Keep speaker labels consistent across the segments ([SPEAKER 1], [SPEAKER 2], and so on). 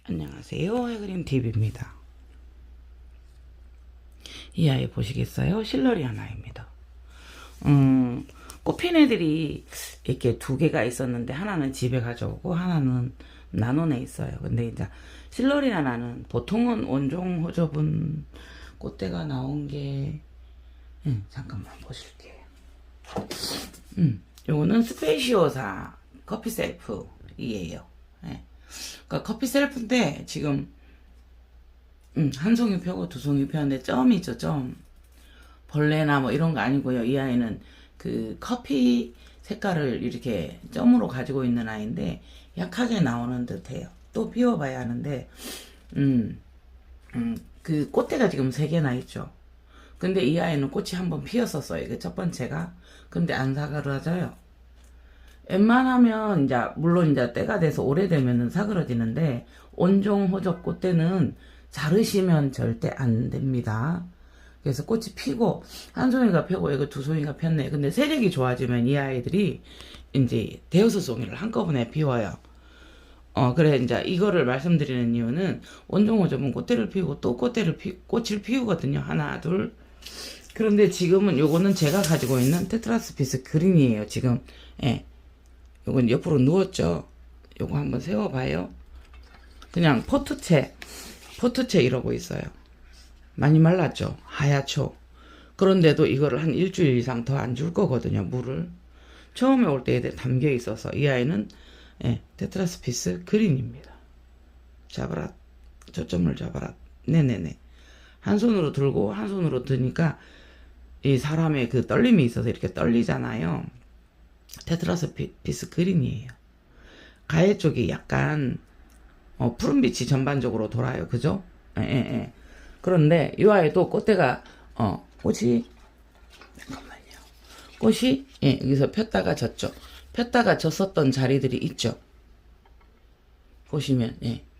[SPEAKER 1] 안녕하세요. 해그림TV입니다. 이 아이 보시겠어요? 실러리아나입니다. 꽃핀 애들이 이렇게 두 개가 있었는데 하나는 집에 가져오고 하나는 나눔에 있어요. 근데 이제 실러리아나는 보통은 원종 호접은 꽃대가 나온 게 잠깐만 보실게요. 요거는 스페이시오사 커피 셀프이에요. 그러니까 커피 셀프인데 지금 한 송이 펴고 두 송이 펴는데 점이 있죠. 점 벌레나 뭐 이런 거 아니고요. 이 아이는 그 커피 색깔을 이렇게 점으로 가지고 있는 아이인데 약하게 나오는 듯해요. 또 피워봐야 하는데 그 꽃대가 지금 3개나 있죠. 근데 이 아이는 꽃이 한번 피었었어요. 이게 첫 번째가. 근데 안 사그러져요. 웬만하면 이제 물론 이제 때가 돼서 오래되면은 사그러지는데 온종 호접 꽃대는 자르시면 절대 안 됩니다. 그래서 꽃이 피고 한 송이가 펴고 이거 두 송이가 폈네. 근데 세력이 좋아지면 이 아이들이 이제 대여섯 송이를 한꺼번에 피워요. 그래 이제 이거를 말씀드리는 이유는 온종 호접은 꽃대를 피우고 또 꽃을 피우거든요. 하나 둘. 그런데 지금은 요거는 제가 가지고 있는 테트라스피스 그린이에요. 지금 요건 옆으로 누웠죠. 요거 한번 세워봐요. 그냥 포트채 이러고 있어요. 많이 말랐죠. 하얗죠. 그런데도 이거를 한 일주일 이상 더 안 줄 거거든요. 물을 처음에 올 때 담겨 있어서 이 아이는 테트라스피스 그린입니다. 잡아라. 초점을 잡아라. 네네네. 한 손으로 들고 한 손으로 드니까 이 사람의 그 떨림이 있어서 이렇게 떨리잖아요. 테트라스피스 그린이에요. 가해 쪽이 약간 푸른빛이 전반적으로 돌아요. 그죠? 그런데 이 아이도 꽃대가 꽃이 잠깐만요. 꽃이 여기서 폈다가 졌죠. 폈다가 졌었던 자리들이 있죠. 보시면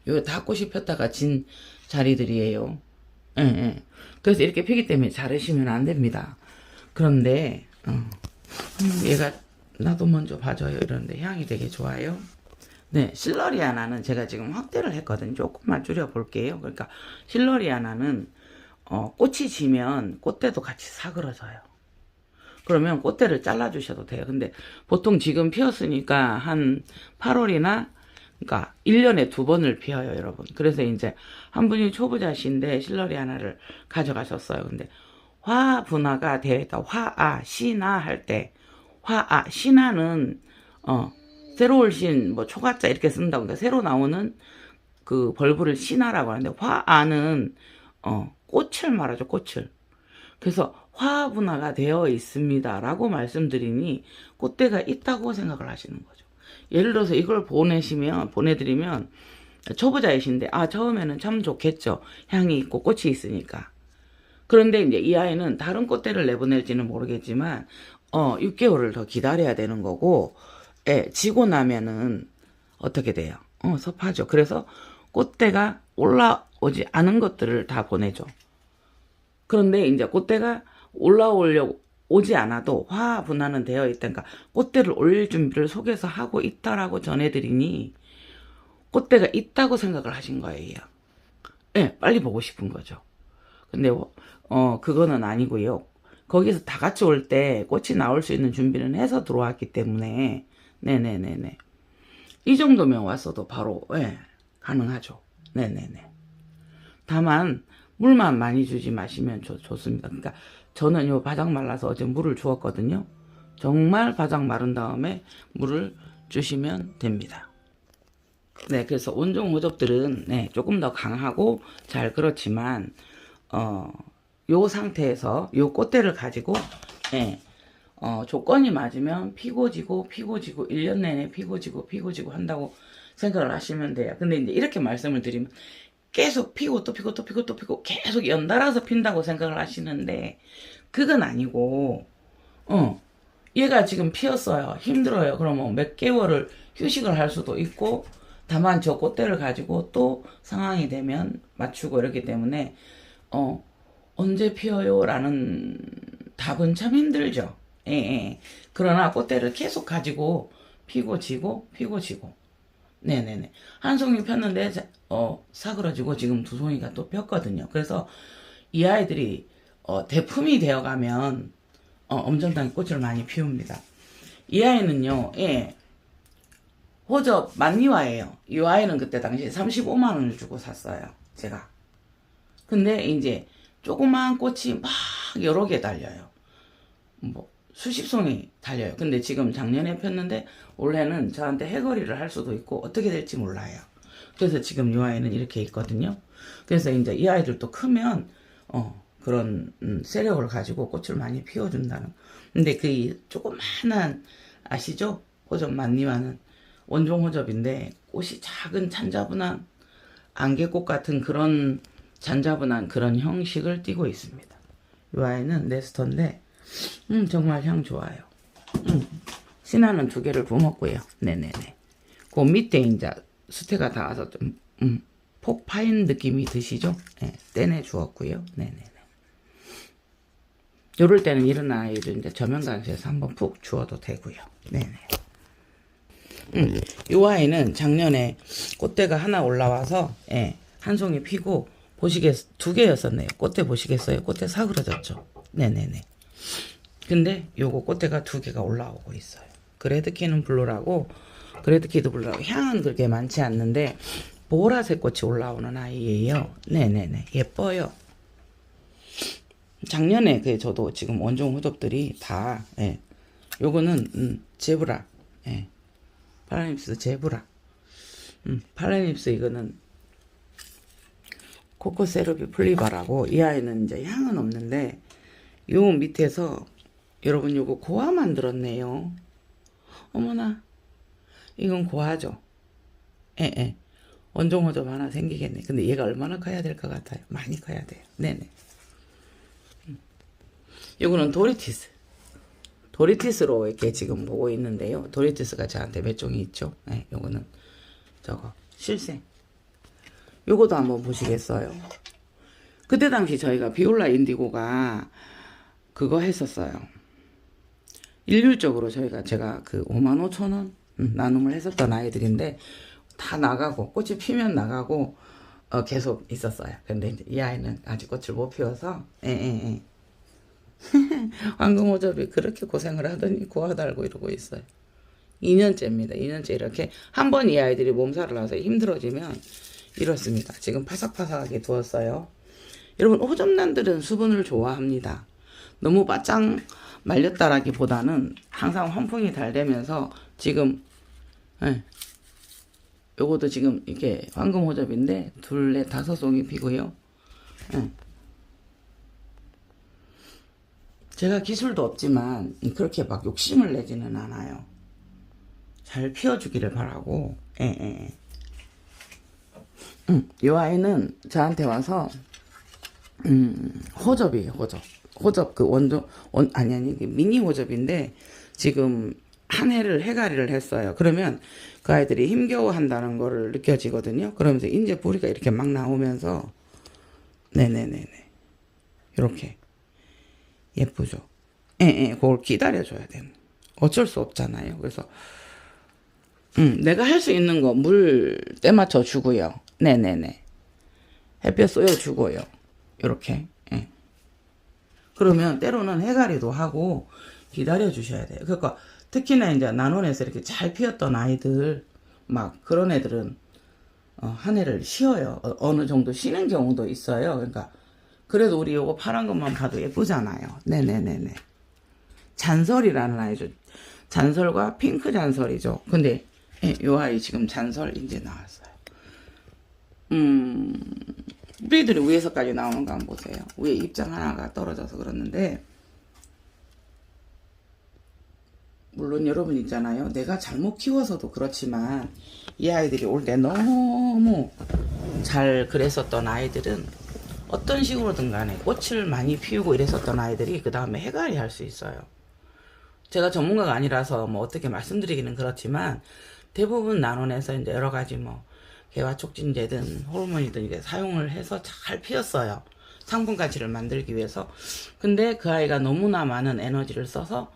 [SPEAKER 1] 요 다 꽃이 폈다가 진 자리들이에요. 그래서 이렇게 피기 때문에 자르시면 안 됩니다. 그런데 얘가 나도 먼저 봐줘요 이러는데 향이 되게 좋아요. 네, 실러리아나는 제가 지금 확대를 했거든요. 조금만 줄여볼게요. 그러니까 실러리아나는 꽃이 지면 꽃대도 같이 사그러져요. 그러면 꽃대를 잘라주셔도 돼요. 근데 보통 지금 피었으니까 한 8월이나 그러니까 1년에 2번을 피어요, 여러분. 그래서 이제 한 분이 초보자신데 실러리아나를 가져가셨어요. 근데 화 분화가 되어 있다. 화아, 시나 할 때 화아, 시나는 새로 올신 뭐 초가자 이렇게 쓴다고. 그러니까 새로 나오는 그 벌브를 시나라고 하는데 화아는 꽃을 말하죠. 꽃을. 그래서 화 분화가 되어 있습니다라고 말씀드리니 꽃대가 있다고 생각을 하시는 거죠. 예를 들어서 이걸 보내드리면 초보자이신데 처음에는 참 좋겠죠. 향이 있고 꽃이 있으니까. 그런데 이제 이 아이는 다른 꽃대를 내보낼지는 모르겠지만 6개월을 더 기다려야 되는 거고 지고 나면은 어떻게 돼요? 섭하죠. 그래서 꽃대가 올라오지 않은 것들을 다 보내죠. 그런데 이제 꽃대가 올라오려고 오지 않아도 화 분화는 되어 있다니까 꽃대를 올릴 준비를 속에서 하고 있다라고 전해드리니 꽃대가 있다고 생각을 하신 거예요. 빨리 보고 싶은 거죠. 근데 그거는 아니고요. 거기서 다 같이 올 때 꽃이 나올 수 있는 준비는 해서 들어왔기 때문에 네네네네. 이 정도면 왔어도 바로 가능하죠. 네네네. 다만 물만 많이 주지 마시면 좋습니다. 그러니까 저는 요 바닥 말라서 어제 물을 주었거든요. 정말 바닥 마른 다음에 물을 주시면 됩니다. 네, 그래서 온종 호접들은 조금 더 강하고 잘 그렇지만 요 상태에서 요 꽃대를 가지고 조건이 맞으면 피고 지고 1년 내내 피고 지고 한다고 생각을 하시면 돼요. 근데 이제 이렇게 말씀을 드리면 계속 피고 또 피고 또 피고 또 피고 계속 연달아서 핀다고 생각을 하시는데 그건 아니고 얘가 지금 피었어요. 힘들어요. 그러면 몇 개월을 휴식을 할 수도 있고 다만 저 꽃대를 가지고 또 상황이 되면 맞추고 이렇기 때문에 언제 피어요? 라는 답은 참 힘들죠. 그러나 꽃대를 계속 가지고 피고 지고 네네네. 한 송이 폈는데 사그러지고 지금 두 송이가 또 폈거든요. 그래서 이 아이들이 대품이 되어가면 엄청나게 꽃을 많이 피웁니다. 이 아이는요, 예, 호접 만리화예요. 이 아이는 그때 당시에 35만 원을 주고 샀어요. 제가. 근데 이제 조그마한 꽃이 막 여러 개 달려요. 뭐 수십 송이 달려요. 근데 지금 작년에 폈는데 올해는 저한테 해거리를 할 수도 있고 어떻게 될지 몰라요. 그래서 지금 이 아이는 이렇게 있거든요. 그래서 이제 이 아이들도 크면 그런 세력을 가지고 꽃을 많이 피워준다는. 근데 그 조그마한 아시죠? 호접 만리화는 원종 호접인데 꽃이 작은 잔자분한 안개꽃 같은 그런 잔자분한 그런 형식을 띠고 있습니다. 이 아이는 네스터인데 정말 향 좋아요. 신화는 두 개를 부었고요. 네네네. 그 밑에 이제 수태가 닿아서 좀 폭 파인 느낌이 드시죠? 네, 떼내 주었고요. 네네네. 요럴 때는 이런 아이를 이제 저면관에서 한번 푹 주어도 되고요. 네네. 이 아이는 작년에 꽃대가 하나 올라와서 한 송이 피고 두 개였었네요. 꽃대 보시겠어요? 꽃대 사그러졌죠? 네네네. 근데 요거 꽃대가 두 개가 올라오고 있어요. 그레드키는 블루라고 그레드키도 블루라고 향은 그렇게 많지 않는데 보라색 꽃이 올라오는 아이예요. 네네네. 예뻐요. 작년에 저도 지금 원종 호접들이 다 요거는 제브라 팔라닙스 제브라 팔라닙스 이거는 코코세르비 플리바라고 이 아이는 이제 향은 없는데 요 밑에서 여러분 요거 고화 만들었네요. 어머나 이건 고화죠. 원종 호접 하나 생기겠네. 근데 얘가 얼마나 커야 될 것 같아요. 많이 커야 돼요. 네네. 요거는 도리티스로 이렇게 지금 보고 있는데요. 도리티스가 저한테 몇 종이 있죠. 네, 요거는 저거 실생. 요거도 한번 보시겠어요. 그때 당시 저희가 비올라 인디고가 그거 했었어요. 일률적으로 제가 그 55,000원 나눔을 했었던 아이들인데 다 나가고 꽃이 피면 나가고 계속 있었어요. 근데 이제 이 아이는 아직 꽃을 못 피워서 황금호접이 그렇게 고생을 하더니 고아 달고 이러고 있어요. 2년째입니다. 2년째 이렇게 한 번 이 아이들이 몸살을 나서 힘들어지면 이렇습니다. 지금 파삭파삭하게 두었어요. 여러분 호접란들은 수분을 좋아합니다. 너무 바짝 말렸다라기보다는 항상 환풍이 잘 되면서 지금 요것도 지금 이게 황금 호접인데 둘, 넷, 다섯 송이 피고요. 제가 기술도 없지만 그렇게 막 욕심을 내지는 않아요. 잘 피워주기를 바라고. 요 아이는 저한테 와서 호접이에요. 호접 그 아니 미니 호접인데 지금 한 해를 해가리를 했어요. 그러면 그 아이들이 힘겨워 한다는 거를 느껴지거든요. 그러면서 이제 뿌리가 이렇게 막 나오면서 네네네네 이렇게 예쁘죠. 그걸 기다려줘야 돼요. 어쩔 수 없잖아요. 그래서 내가 할 수 있는 거 물 때 맞춰 주고요. 네네네 햇볕 쏘여 주고요. 이렇게 그러면 때로는 해가리도 하고 기다려 주셔야 돼요. 그러니까 특히나 이제 난원에서 이렇게 잘 피었던 아이들 막 그런 애들은 한 해를 쉬어요. 어느 정도 쉬는 경우도 있어요. 그러니까 그래도 우리 요거 파란 것만 봐도 예쁘잖아요. 네네네네. 잔설이라는 아이죠. 잔설과 핑크 잔설이죠. 근데 요 아이 지금 잔설 이제 나왔어요. 뿌리들이 위에서까지 나오는 거 한번 보세요. 위에 입장 하나가 떨어져서 그렇는데 물론 여러분 있잖아요. 내가 잘못 키워서도 그렇지만 이 아이들이 올 때 너무 잘 그랬었던 아이들은 어떤 식으로든 간에 꽃을 많이 피우고 이랬었던 아이들이 그 다음에 해갈이 할 수 있어요. 제가 전문가가 아니라서 뭐 어떻게 말씀드리기는 그렇지만 대부분 난원에서 이제 여러 가지 뭐 개화촉진제든 호르몬이든 이게 사용을 해서 잘 피었어요. 상품 가치를 만들기 위해서. 근데 그 아이가 너무나 많은 에너지를 써서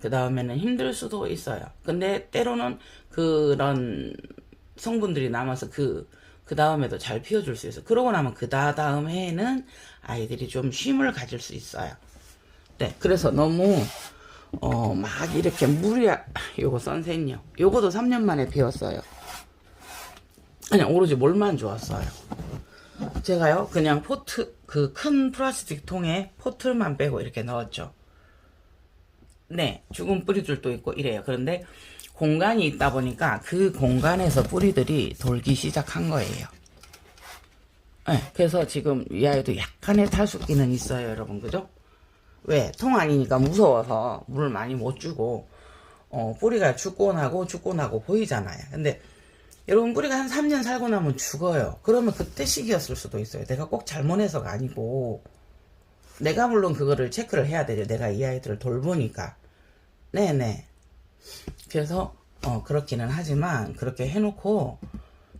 [SPEAKER 1] 그 다음에는 힘들 수도 있어요. 근데 때로는 그런 성분들이 남아서 그 다음에도 잘 피워줄 수 있어요. 그러고 나면 그 다음 해에는 아이들이 좀 쉼을 가질 수 있어요. 네, 그래서 너무 막 이렇게 요거 선셋요. 요거도 3년 만에 피웠어요. 그냥 오로지 몰만 좋았어요. 제가요 그냥 포트 그 큰 플라스틱 통에 포트만 빼고 이렇게 넣었죠. 네, 죽은 뿌리들도 있고 이래요. 그런데 공간이 있다 보니까 그 공간에서 뿌리들이 돌기 시작한 거예요. 네, 그래서 지금 이 아이도 약간의 탈수기는 있어요, 여러분. 그죠? 왜? 통 아니니까 무서워서 물을 많이 못 주고 뿌리가 죽고 나고 보이잖아요. 근데 여러분 뿌리가 한 3년 살고 나면 죽어요. 그러면 그때 시기였을 수도 있어요. 내가 꼭 잘못해서가 아니고 내가 물론 그거를 체크를 해야 되죠. 내가 이 아이들을 돌보니까. 네네. 그래서 그렇기는 하지만 그렇게 해놓고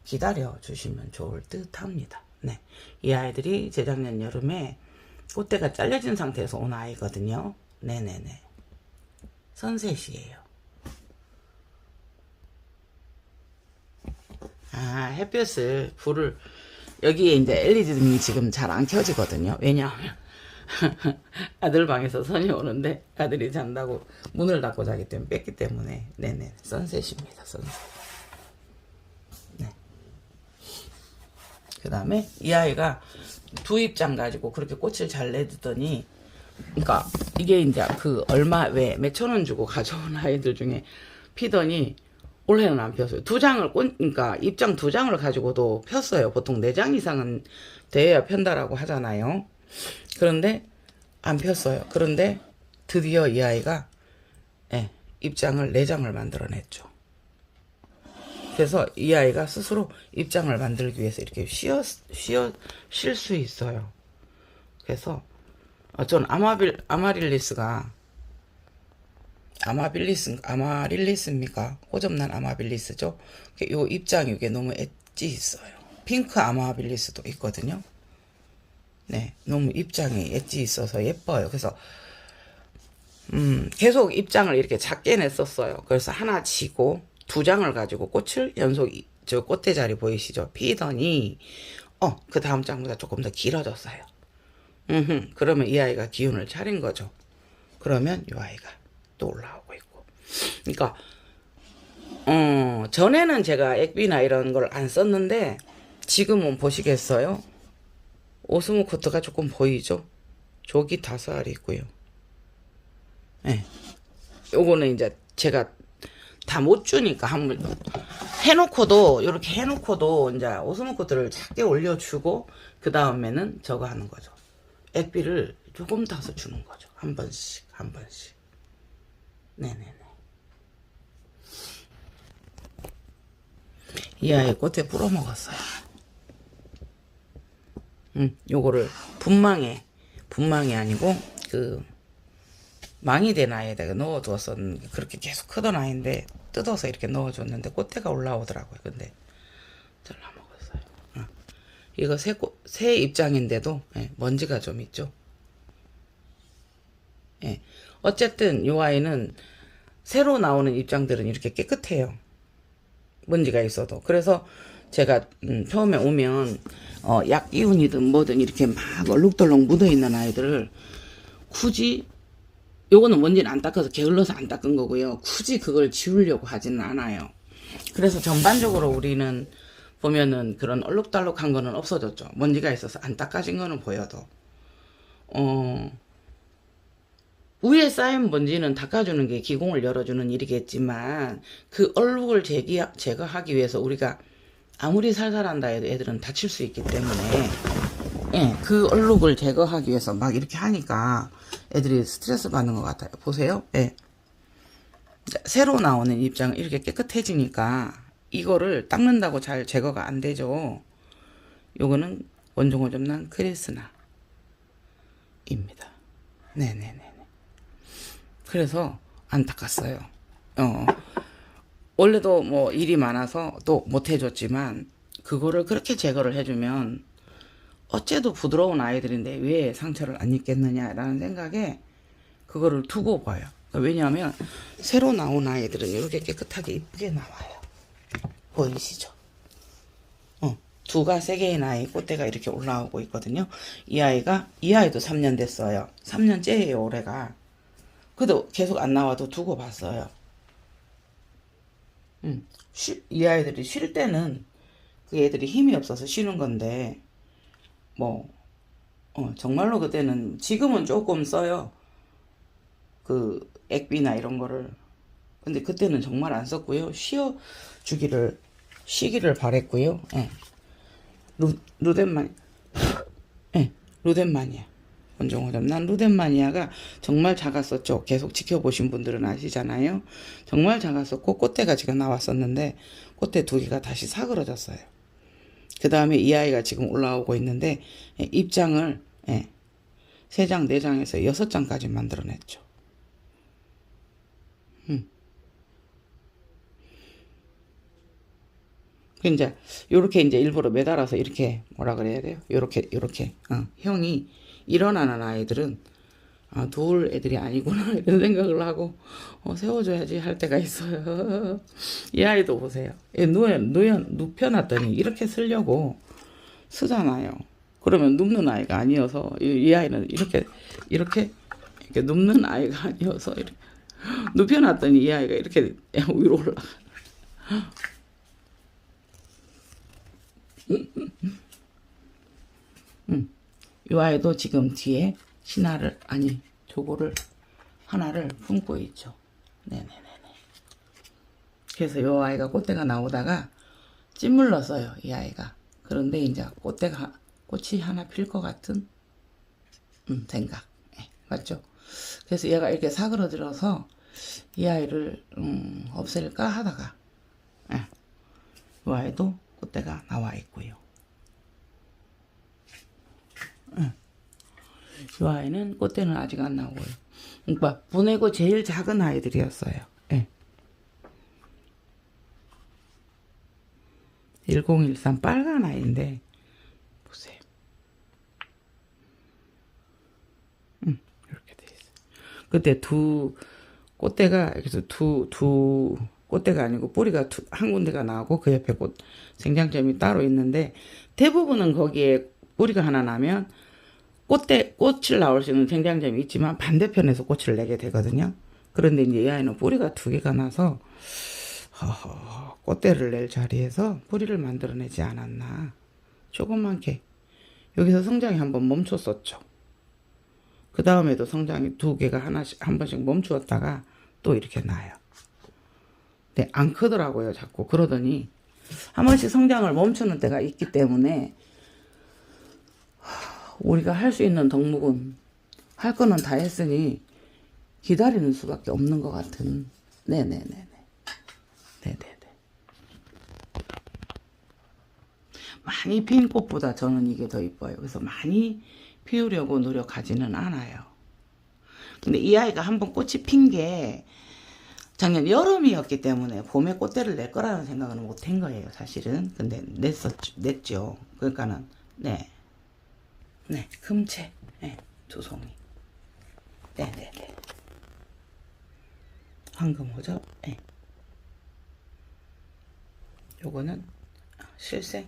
[SPEAKER 1] 기다려 주시면 좋을 듯 합니다. 네. 이 아이들이 재작년 여름에 꽃대가 잘려진 상태에서 온 아이거든요. 네네네. 선셋이에요. 햇볕을 불을 여기에 이제 LED등이 지금 잘 안 켜지거든요. 왜냐하면 아들 방에서 선이 오는데 아들이 잔다고 문을 닫고 자기 때문에 뺐기 때문에. 네네. 선셋입니다. 선셋. 네. 그 다음에 이 아이가 두 입장 가지고 그렇게 꽃을 잘 내두더니, 그러니까 이게 이제 그 얼마 왜 몇천 원 주고 가져온 아이들 중에 피더니 올해는 안 폈어요. 그러니까 입장 2장을 가지고도 폈어요. 보통 4장 이상은 돼야 편다라고 하잖아요. 그런데 안 폈어요. 그런데 드디어 이 아이가 입장을 4장을 만들어냈죠. 그래서 이 아이가 스스로 입장을 만들기 위해서 이렇게 쉴 수 있어요. 그래서 전 아마릴리스입니까? 호접란 아마빌리스죠. 요 입장이 이게 너무 엣지 있어요. 핑크 아마빌리스도 있거든요. 네, 너무 입장이 엣지 있어서 예뻐요. 그래서 계속 입장을 이렇게 작게 냈었어요. 그래서 하나 지고 2장을 가지고 꽃을 연속 저 꽃대 자리 보이시죠? 피더니 그 다음 장보다 조금 더 길어졌어요. 그러면 이 아이가 기운을 차린 거죠. 그러면 이 아이가 또 올라오고 있고. 그러니까 전에는 제가 액비나 이런 걸 안 썼는데 지금은 보시겠어요? 오스모 코트가 조금 보이죠? 저기 5알이 있고요. 네. 요거는 이제 제가 다 못 주니까 한번 해놓고도 이렇게 해놓고도 이제 오스모 코트를 작게 올려주고 그 다음에는 저거 하는 거죠. 액비를 조금 타서 주는 거죠. 한 번씩. 네네네. 이 아이 꽃에 뿌려먹었어요. 요거를 분망이 아니고 망이 된 아이에다가 넣어두었었는데 그렇게 계속 크던 아이인데 뜯어서 이렇게 넣어줬는데 꽃대가 올라오더라고요. 근데 잘라먹었어요. 이거 새 입장인데도 먼지가 좀 있죠. 어쨌든 요 아이는 새로 나오는 입장들은 이렇게 깨끗해요. 먼지가 있어도. 그래서 제가 처음에 오면 약 기운이든 뭐든 이렇게 막 얼룩덜룩 묻어있는 아이들을 굳이, 요거는 먼지는 안 닦아서 게을러서 안 닦은 거고요. 굳이 그걸 지우려고 하지는 않아요. 그래서 전반적으로 우리는 보면은 그런 얼룩덜룩한 거는 없어졌죠. 먼지가 있어서 안 닦아진 거는 보여도 위에 쌓인 먼지는 닦아주는 게 기공을 열어주는 일이겠지만 그 얼룩을 제거하기 위해서 우리가 아무리 살살한다 해도 애들은 다칠 수 있기 때문에 그 얼룩을 제거하기 위해서 막 이렇게 하니까 애들이 스트레스 받는 것 같아요. 보세요. 새로 나오는 입장은 이렇게 깨끗해지니까 이거를 닦는다고 잘 제거가 안 되죠. 요거는 원종호접란 크리스나입니다. 네네네. 그래서 안 닦았어요. 원래도 뭐 일이 많아서 또 못 해줬지만 그거를 그렇게 제거를 해주면 어째도 부드러운 아이들인데 왜 상처를 안 입겠느냐라는 생각에 그거를 두고 봐요. 왜냐하면 새로 나온 아이들은 이렇게 깨끗하게 이쁘게 나와요. 보이시죠? 두가 세 개의 나이 꽃대가 이렇게 올라오고 있거든요. 이 아이도 3년 됐어요. 3년째예요, 올해가. 그래도 계속 안 나와도 두고 봤어요. 이 아이들이 쉴 때는 그 애들이 힘이 없어서 쉬는 건데, 뭐, 정말로 그때는, 지금은 조금 써요. 그, 액비나 이런 거를. 근데 그때는 정말 안 썼고요. 쉬기를 바랬고요. 예. 루덴마니아. 예, 루덴마니아. 원종호점. 난 루덴마니아가 정말 작았었죠. 계속 지켜보신 분들은 아시잖아요. 정말 작았었고, 꽃대가 지금 나왔었는데, 꽃대 2개가 다시 사그러졌어요. 그 다음에 이 아이가 지금 올라오고 있는데, 입장을, 3장, 4장에서 6장까지 만들어냈죠. 이제 요렇게 이제 일부러 매달아서 이렇게 뭐라 그래야 돼요? 요렇게 형이 일어나는 아이들은 누울 애들이 아니구나 이런 생각을 하고 세워줘야지 할 때가 있어요. 이 아이도 보세요. 눕혀놨더니 이렇게 쓰려고 쓰잖아요. 그러면 눕는 아이가 아니어서 이 아이는 이렇게 눕는 아이가 아니어서 이렇게 눕혀놨더니 이 아이가 이렇게 위로 올라가. 이 아이도 지금 뒤에 조고를 하나를 품고 있죠. 네네네네. 그래서 이 아이가 꽃대가 나오다가 찐물렀어요, 이 아이가. 그런데 이제 꽃이 하나 필 것 같은 생각. 맞죠? 그래서 얘가 이렇게 사그러들어서 이 아이를 없앨까 하다가 이 아이도 꽃대가 나와 있고요. 이 아이는 꽃대는 아직 안 나오고요. 그러니까 보내고 제일 작은 아이들이었어요. 1013 빨간 아이인데 보세요. 이렇게 돼 있어요. 그때 꽃대가 그래서 꽃대가 아니고 뿌리가 한 군데가 나오고 그 옆에 생장점이 따로 있는데 대부분은 거기에 뿌리가 하나 나면 꽃을 나올 수 있는 생장점이 있지만 반대편에서 꽃을 내게 되거든요. 그런데 이제 이 아이는 뿌리가 2개가 나서 꽃대를 낼 자리에서 뿌리를 만들어내지 않았나. 조그맣게 여기서 성장이 한번 멈췄었죠. 그 다음에도 성장이 2개가 한 번씩 멈추었다가 또 이렇게 나요. 근데 안 크더라고요. 자꾸 그러더니 한 번씩 성장을 멈추는 때가 있기 때문에 우리가 할 수 있는 덕목은 할 거는 다 했으니 기다리는 수밖에 없는 것 같은. 네네네네. 많이 핀 꽃보다 저는 이게 더 이뻐요. 그래서 많이 피우려고 노력하지는 않아요. 근데 이 아이가 한번 꽃이 핀 게 작년 여름이었기 때문에 봄에 꽃대를 낼 거라는 생각은 못 한 거예요, 사실은. 근데 냈죠. 그러니까는 금채 2송이. 네네네. 황금호접. 요거는 실생.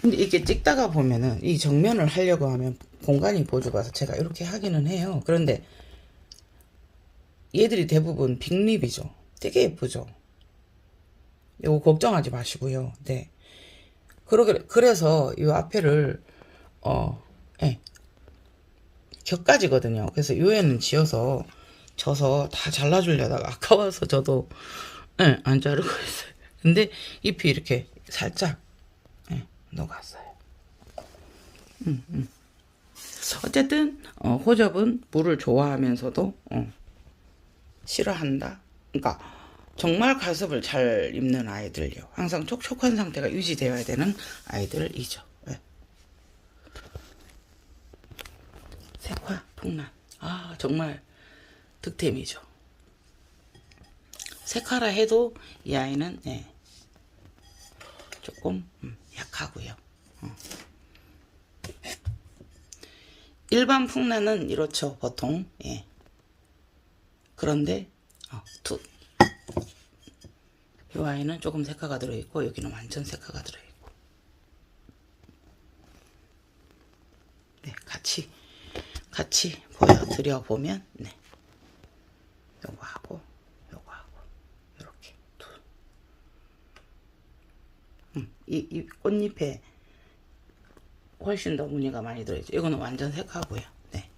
[SPEAKER 1] 근데 이렇게 찍다가 보면은 이 정면을 하려고 하면 공간이 보조가서 제가 이렇게 하기는 해요. 그런데 얘들이 대부분 빅립이죠. 되게 예쁘죠. 이거 걱정하지 마시고요. 네. 그래서 이 앞에를 격가지거든요. 그래서 요 애는 져서 다 잘라주려다가 아까워서 저도 안 자르고 있어요. 근데 잎이 이렇게 살짝 녹았어요. 어쨌든 호접은 물을 좋아하면서도 싫어한다. 그러니까 정말 가습을 잘 입는 아이들요. 항상 촉촉한 상태가 유지되어야 되는 아이들이죠. 색화 풍란. 정말 득템이죠. 색화라 해도 이 아이는 조금 약하고요. 일반 풍란은 이렇죠, 보통. 이 아이는 조금 색화가 들어있고 여기는 완전 색화가 들어있고. 네, 같이 보여드려 보면 네, 요거하고 요렇게 이 꽃잎에 훨씬 더 무늬가 많이 들어있죠. 이거는 완전 색하고요. 네.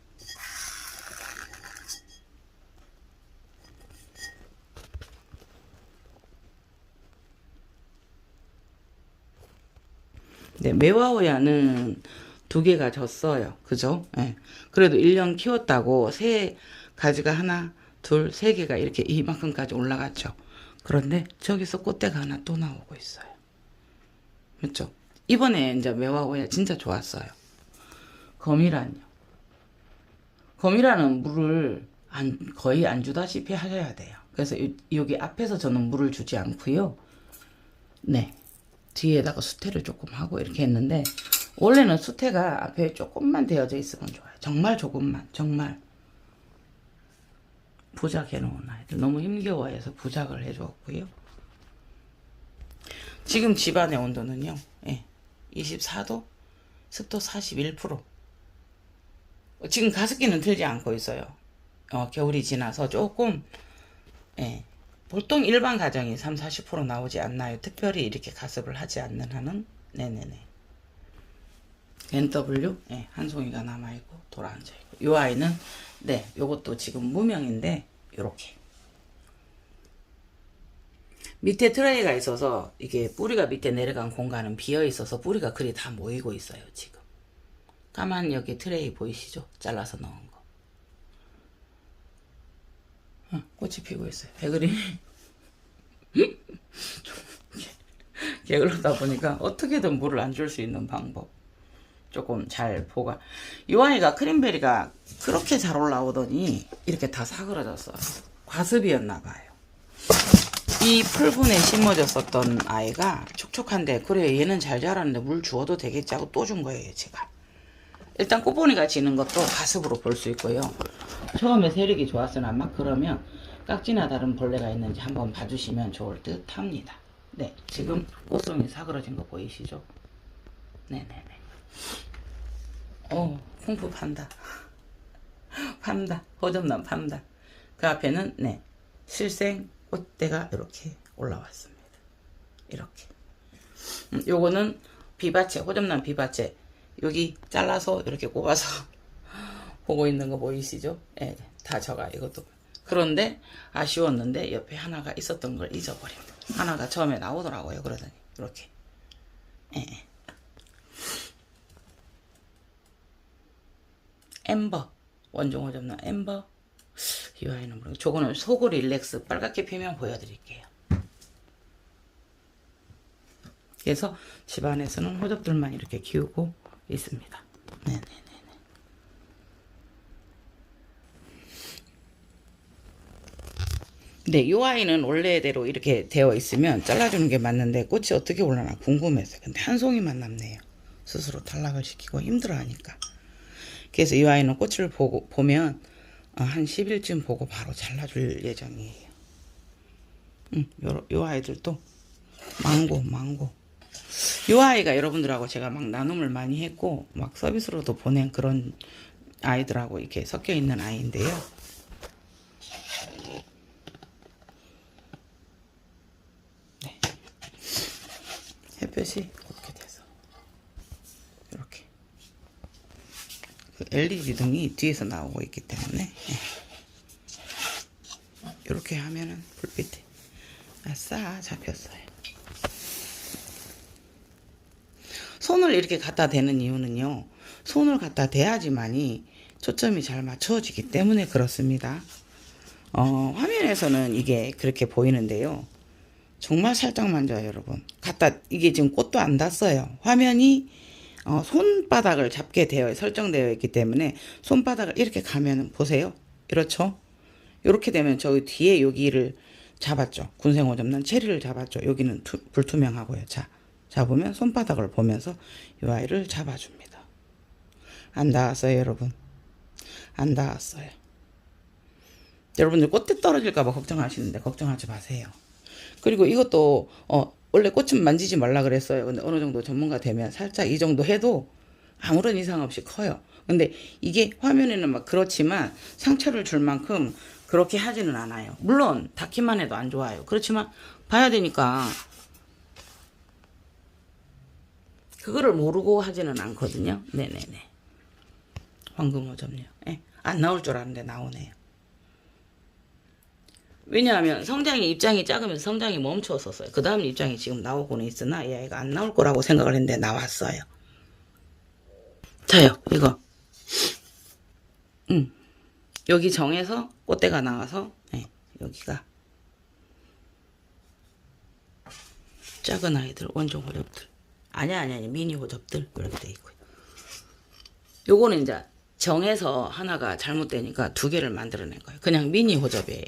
[SPEAKER 1] 네, 매화호야는 2개가 졌어요. 그죠? 네. 그래도 1년 키웠다고 새 가지가 하나, 둘, 3개가 이렇게 이만큼까지 올라갔죠. 그런데 저기서 꽃대가 하나 또 나오고 있어요. 그렇죠? 이번에 이제 매화호야 진짜 좋았어요. 거미란요. 거미란은 물을 거의 안 주다시피 하셔야 돼요. 그래서 여기 앞에서 저는 물을 주지 않고요. 네. 뒤에다가 수태를 조금 하고 이렇게 했는데, 원래는 수태가 앞에 조금만 되어져 있으면 좋아요. 정말 조금만. 정말. 부작해 놓은 아이들. 너무 힘겨워해서 부작을 해주었고요. 지금 집안의 온도는요. 예, 24도, 습도 41%. 지금 가습기는 틀지 않고 있어요. 겨울이 지나서 조금, 예, 보통 일반 가정이 30-40% 나오지 않나요? 특별히 이렇게 가습을 하지 않는 한은. 네네네. NW, 예, 한 송이가 남아있고 돌아앉아있고. 요 아이는 네, 요것도 지금 무명인데 요렇게 밑에 트레이가 있어서 이게 뿌리가 밑에 내려간 공간은 비어 있어서 뿌리가 그리 다 모이고 있어요. 지금 까만 여기 트레이 보이시죠? 잘라서 넣은 거. 꽃이 피고 있어요. 배그리 게을러다 보니까 어떻게든 물을 안 줄 수 있는 방법 조금 잘 보가. 이 아이가 크림베리가 그렇게 잘 올라오더니 이렇게 다 사그러졌어요. 과습이었나 봐요. 이 풀분에 심어졌었던 아이가 촉촉한데, 그래 얘는 잘 자랐는데 물 주어도 되겠지 하고 또 준 거예요. 제가 일단 꽃보니가 지는 것도 가습으로 볼 수 있고요. 처음에 세력이 좋았으나 막 그러면 깍지나 다른 벌레가 있는지 한번 봐주시면 좋을 듯 합니다. 네, 지금 꽃송이 사그러진 거 보이시죠? 네네네. 쿵푸 판다. 판다. 호접란 판다. 그 앞에는 네, 실생 꽃대가 이렇게 올라왔습니다. 이렇게. 요거는 비바체, 호접란 비바체. 여기 잘라서 이렇게 꼽아서 보고 있는 거 보이시죠? 예, 다 저가 이것도. 그런데 아쉬웠는데 옆에 하나가 있었던 걸 잊어버립니다. 하나가 처음에 나오더라고요. 그러더니 이렇게. 예. 엠버, 원종 호접란 엠버. 이 아이는 모르겠어요. 저거는 소고 릴렉스 빨갛게 피면 보여드릴게요. 그래서 집안에서는 호접들만 이렇게 키우고 있습니다. 네네네. 네, 요 아이는 원래대로 이렇게 되어 있으면 잘라주는 게 맞는데 꽃이 어떻게 올라나 궁금해서. 근데 한 송이만 남네요. 스스로 탈락을 시키고 힘들어하니까. 그래서 이 아이는 꽃을 보면 한 10일쯤 보고 바로 잘라줄 예정이에요. 요 아이들도 망고. 요 아이가 여러분들하고 제가 막 나눔을 많이 했고 막 서비스로도 보낸 그런 아이들하고 이렇게 섞여 있는 아이인데요. 네. 햇볕이 이렇게 돼서 이렇게 그 LED 등이 뒤에서 나오고 있기 때문에 이렇게 하면은 불빛이 아싸 잡혔어요. 손을 이렇게 갖다 대는 이유는요, 손을 갖다 대야지만이 초점이 잘 맞춰지기 때문에 그렇습니다. 화면에서는 이게 그렇게 보이는데요, 정말 살짝 만져요. 여러분 이게 지금 꽃도 안 닿았어요. 화면이 손바닥을 잡게 설정되어 있기 때문에 손바닥을 이렇게 가면 보세요. 이렇죠. 이렇게 되면 저기 뒤에 여기를 잡았죠. 군생호접란 체리를 잡았죠. 여기는 불투명하고요. 자, 잡으면 손바닥을 보면서 이 아이를 잡아줍니다. 안 닿았어요, 여러분. 안 닿았어요. 여러분들 꽃대 떨어질까봐 걱정하시는데 걱정하지 마세요. 그리고 이것도 원래 꽃은 만지지 말라 그랬어요. 근데 어느 정도 전문가 되면 살짝 이 정도 해도 아무런 이상 없이 커요. 근데 이게 화면에는 막 그렇지만 상처를 줄 만큼 그렇게 하지는 않아요. 물론 닿기만 해도 안 좋아요. 그렇지만 봐야 되니까 그거를 모르고 하지는 않거든요. 네네네. 황금호 점요. 예. 안 나올 줄 알았는데 나오네요. 왜냐하면 성장의 입장이 작으면 성장이 멈추었었어요. 그 다음 입장이 지금 나오고는 있으나 이 아이가 안 나올 거라고 생각을 했는데 나왔어요. 자요, 이거. 여기 정에서 꽃대가 나와서 네, 여기가 작은 아이들 원종 호접들 아니야 미니 호접들 이렇게 돼 있고요. 요거는 이제 정에서 하나가 잘못되니까 두 개를 만들어낸 거예요. 그냥 미니 호접이에요.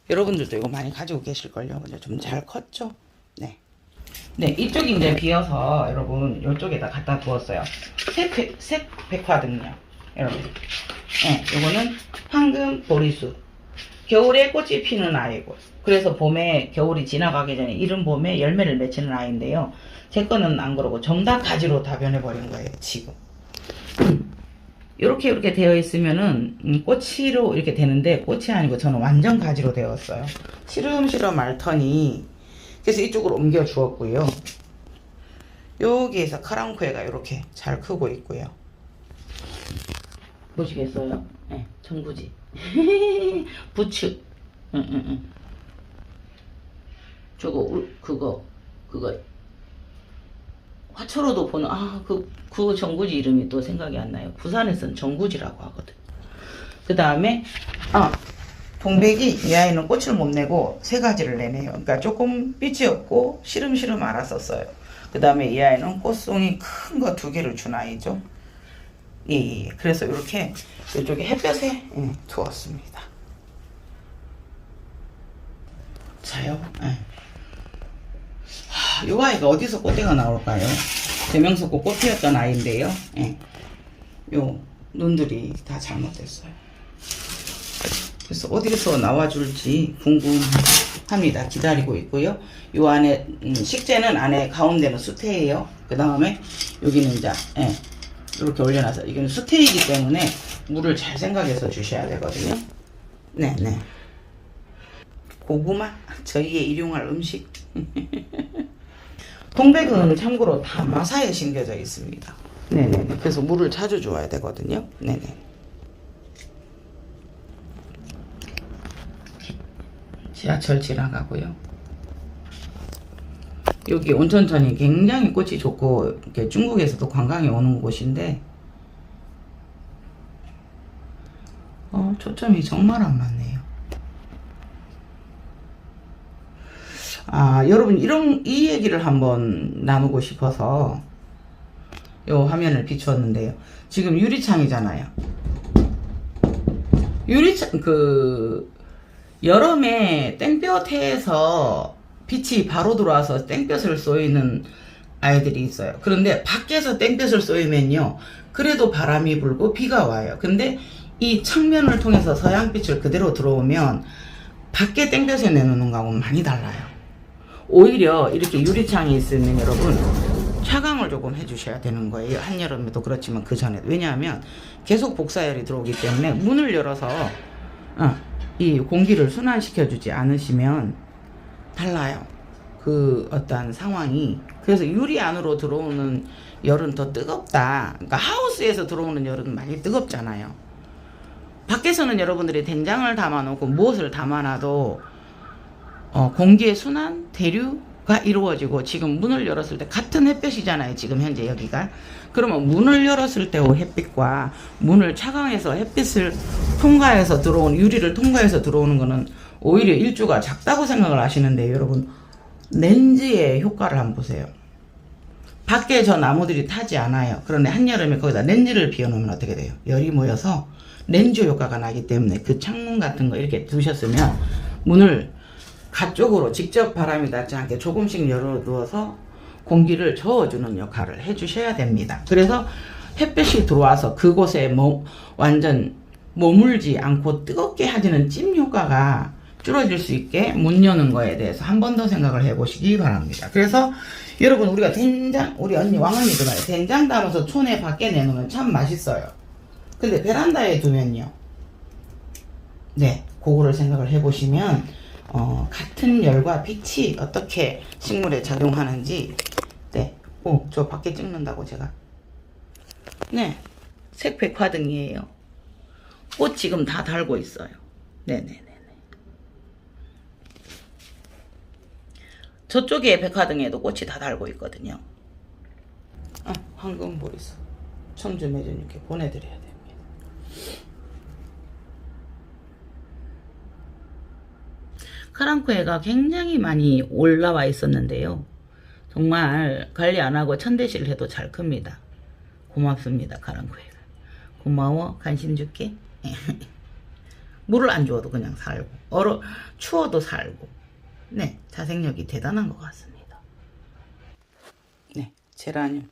[SPEAKER 1] 여러분들도 이거 많이 가지고 계실걸요. 좀 잘 컸죠? 네. 네, 이쪽이 이제 비어서 여러분 이쪽에다 갖다 두었어요. 색 백화등요. 여러분. 네, 요거는 황금 보리수. 겨울에 꽃이 피는 아이고. 그래서 봄에 겨울이 지나가기 전에 이른 봄에 열매를 맺히는 아이인데요. 제 거는 안 그러고 정답 가지로 다 변해버린 거예요, 지금. 이렇게 되어 있으면은 꽃이로 이렇게 되는데 꽃이 아니고 저는 완전 가지로 되었어요. 시름시름 말터니 그래서 이쪽으로 옮겨 주었고요. 여기에서 카랑쿠에가 이렇게 잘 크고 있고요. 보시겠어요? 네, 청부지. 부츠. 저거 그거 화초로도 보는 그 정구지 이름이 또 생각이 안 나요. 부산에서는 정구지라고 하거든. 그 다음에 동백이 이 아이는 꽃을 못 내고 세 가지를 내네요. 그러니까 조금 빛이 없고 시름시름 알았었어요. 그 다음에 이 아이는 꽃송이 큰 거 두 개를 준 아이죠. 예. 그래서 이렇게 이쪽에 햇볕에 두었습니다. 자요. 이 아이가 어디서 꽃대가 나올까요? 대명석꽃 꽃 피웠던 아이인데요. 요 눈들이 다 잘못됐어요. 그래서 어디서 나와줄지 궁금합니다. 기다리고 있고요. 요 안에 식재는 안에 가운데는 수태예요. 그 다음에 여기는 이제 이렇게 올려놔서 이거는 수태이기 때문에 물을 잘 생각해서 주셔야 되거든요. 네네. 고구마 저희의 일용할 음식. 동백은 참고로 다 마사에 심겨져 있습니다. 네네. 그래서 물을 자주 줘야 되거든요. 네네. 지하철 지나가고요. 여기 온천천이 굉장히 꽃이 좋고 이렇게 중국에서도 관광에 오는 곳인데 초점이 정말 안 맞네요. 여러분 이 얘기를 한번 나누고 싶어서 요 화면을 비추었는데요. 지금 유리창이잖아요. 유리창 여름에 땡볕에서 빛이 바로 들어와서 땡볕을 쏘이는 아이들이 있어요. 그런데 밖에서 땡볕을 쏘이면요, 그래도 바람이 불고 비가 와요. 근데 이 창면을 통해서 서양빛을 그대로 들어오면 밖에 땡볕에 내놓는 거하고는 많이 달라요. 오히려 이렇게 유리창이 있으면 여러분 차광을 조금 해주셔야 되는 거예요. 한여름에도 그렇지만 그 전에. 왜냐하면 계속 복사열이 들어오기 때문에 문을 열어서 이 공기를 순환시켜 주지 않으시면 달라요. 그 어떤 상황이. 그래서 유리 안으로 들어오는 열은 더 뜨겁다. 그러니까 하우스에서 들어오는 열은 많이 뜨겁잖아요. 밖에서는 여러분들이 된장을 담아놓고 무엇을 담아놔도 공기의 순환, 대류가 이루어지고, 지금 문을 열었을 때 같은 햇볕이잖아요. 지금 현재 여기가. 그러면 문을 열었을 때의 햇빛과 문을 차광해서 햇빛을 통과해서 들어오는, 유리를 통과해서 들어오는 거는 오히려 일주가 작다고 생각을 하시는데, 여러분 렌즈의 효과를 한번 보세요. 밖에 저 나무들이 타지 않아요. 그런데 한여름에 거기다 렌즈를 비워놓으면 어떻게 돼요? 열이 모여서 렌즈 효과가 나기 때문에 그 창문 같은 거 이렇게 두셨으면 문을 가쪽으로 직접 바람이 닿지 않게 조금씩 열어두어서 공기를 저어주는 역할을 해주셔야 됩니다. 그래서 햇볕이 들어와서 그곳에 완전 머물지 않고 뜨겁게 하지는 찜 효과가 줄어들 수 있게 문 여는 거에 대해서 한 번 더 생각을 해보시기 바랍니다. 그래서 여러분 우리가 된장, 우리 언니 왕언니도 말이에요. 된장 담아서 촌에 밖에 내놓으면 참 맛있어요. 근데 베란다에 두면요. 네, 그거를 생각을 해보시면 같은 열과 빛이 어떻게 식물에 작용하는지 네, 저 밖에 찍는다고 제가 네, 색백화등이에요. 꽃 지금 다 달고 있어요. 네네네네. 저쪽에 백화등에도 꽃이 다 달고 있거든요. 황금보리수 청주 매주님께 보내드려야 됩니다. 카랑코에가 굉장히 많이 올라와 있었는데요. 정말 관리 안 하고 천대실 해도 잘 큽니다. 고맙습니다, 카랑코에가. 고마워, 관심 줄게. 물을 안 주어도 그냥 살고, 추워도 살고. 네, 자생력이 대단한 것 같습니다. 네, 제라늄.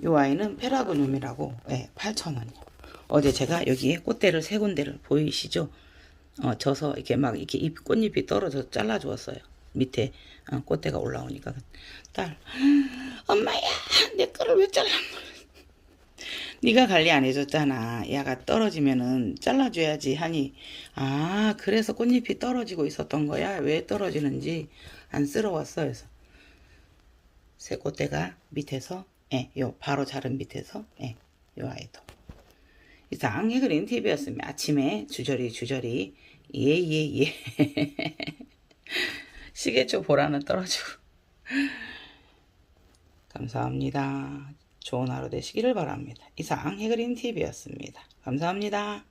[SPEAKER 1] 이 아이는 페라그눔이라고, 네, 8,000원이요. 어제 제가 여기에 꽃대를 세 군데를 보이시죠? 져서 이렇게 막 이렇게 꽃잎이 떨어져 잘라 주었어요. 밑에 꽃대가 올라오니까 딸, 엄마야, 내 거를 왜 잘랐노? 네가 관리 안 해줬잖아. 야가 떨어지면은 잘라줘야지 하니, 그래서 꽃잎이 떨어지고 있었던 거야. 왜 떨어지는지 안쓰러웠어. 그래서 새 꽃대가 밑에서, 요 바로 자른 밑에서, 요 아이도. 이상 해그린 TV였습니다. 아침에 주저리 예. 시계초 보라는 떨어지고. 감사합니다. 좋은 하루 되시기를 바랍니다. 이상 해그린 TV였습니다. 감사합니다.